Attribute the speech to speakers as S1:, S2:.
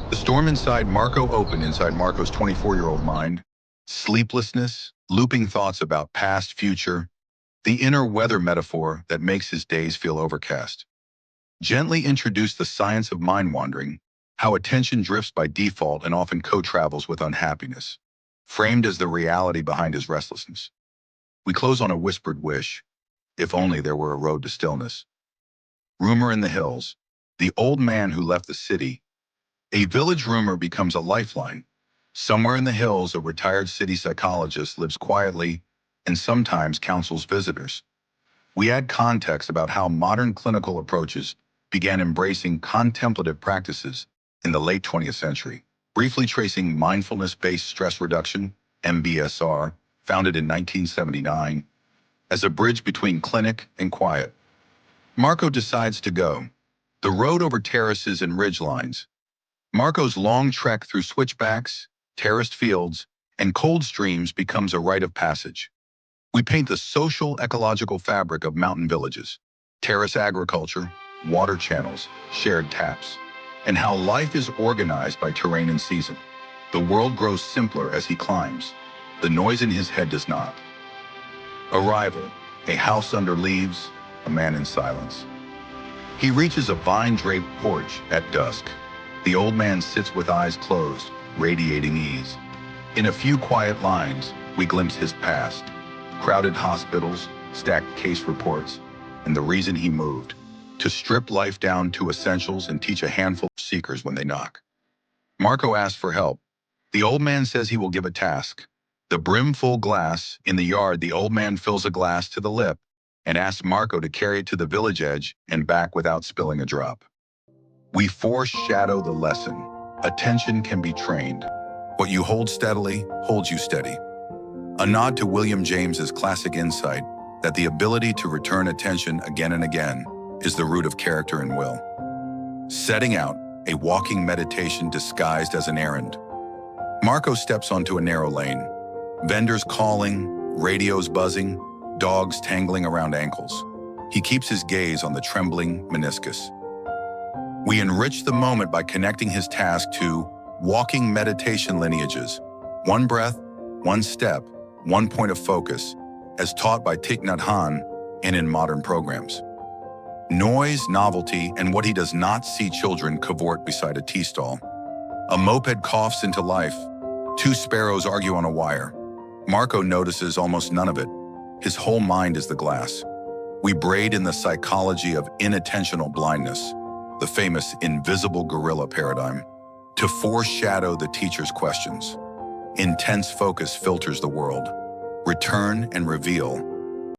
S1: The storm inside Marco opened inside Marco's 24-year-old mind. Sleeplessness, looping thoughts about past, future, the inner weather metaphor that makes his days feel overcast. Gently introduce the science of mind wandering, how attention drifts by default and often co-travels with unhappiness, framed as the reality behind his restlessness. We close on a whispered wish, if only there were a road to stillness. Rumor in the hills, the old man who left the city. A village rumor becomes a lifeline. Somewhere in the hills, a retired city psychologist lives quietly and sometimes counsels visitors. We add context about how modern clinical approaches began embracing contemplative practices in the late 20th century, briefly tracing mindfulness-based stress reduction, MBSR, founded in 1979, as a bridge between clinic and quiet. Marco decides to go. The road over terraces and ridgelines. Marco's long trek through switchbacks, terraced fields, and cold streams becomes a rite of passage. We paint the social ecological fabric of mountain villages, terrace agriculture, water channels, shared taps, and how life is organized by terrain and season. The world grows simpler as he climbs. The noise in his head does not. Arrival, a house under leaves, a man in silence. He reaches a vine-draped porch at dusk. The old man sits with eyes closed, radiating ease. In a few quiet lines, we glimpse his past. Crowded hospitals, stacked case reports, and the reason he moved. To strip life down to essentials and teach a handful of seekers when they knock. Marco asks for help. The old man says he will give a task. The brim-full glass. In the yard, the old man fills a glass to the lip and asks Marco to carry it to the village edge and back without spilling a drop. We foreshadow the lesson. Attention can be trained. What you hold steadily holds you steady. A nod to William James's classic insight that the ability to return attention again and again is the root of character and will. Setting out, a walking meditation disguised as an errand. Marco steps onto a narrow lane. Vendors calling, radios buzzing, dogs tangling around ankles. He keeps his gaze on the trembling meniscus. We enrich the moment by connecting his task to walking meditation lineages. One breath, one step, one point of focus, as taught by Thich Nhat Hanh and in modern programs. Noise, novelty, and what he does not see children cavort beside a tea stall. A moped coughs into life. Two sparrows argue on a wire. Marco notices almost none of it. His whole mind is the glass. We braid in the psychology of inattentional blindness, the famous invisible gorilla paradigm, to foreshadow the teacher's questions. Intense focus filters the world. Return and reveal.